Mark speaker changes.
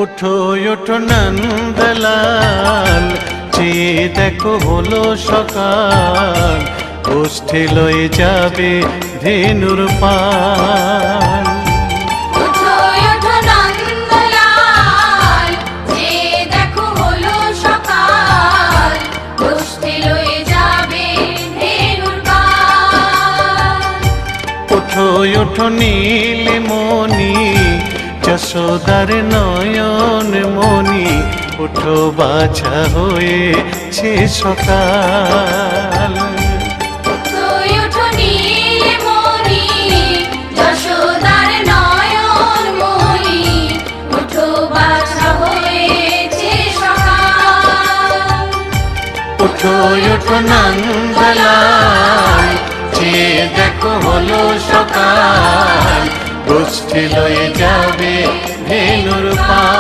Speaker 1: ওঠো ওঠো নন্দলাল, চেয়ে দেখো হলো সকাল, গোষ্ঠী লয়ে যাবে ধেনুর পাল।
Speaker 2: ওঠো ওঠো নন্দলাল, চেয়ে দেখো হলো সকাল, গোষ্ঠী লয়ে যাবে ধেনুর পাল।
Speaker 1: ওঠো ওঠো নীলমণি, যশোদার নয়ন মণি, ওঠো বাছা হয়েছে সকাল।
Speaker 2: ওঠো ওঠো নীলমণি, যশোদার নয়ন মণি, ওঠো বাছা হয়েছে সকাল।
Speaker 1: ওঠো ওঠো নন্দলাল, চেয়ে দেখো হলো সকাল, গোষ্ঠী লয়ে যাবে ধেনুর পাল।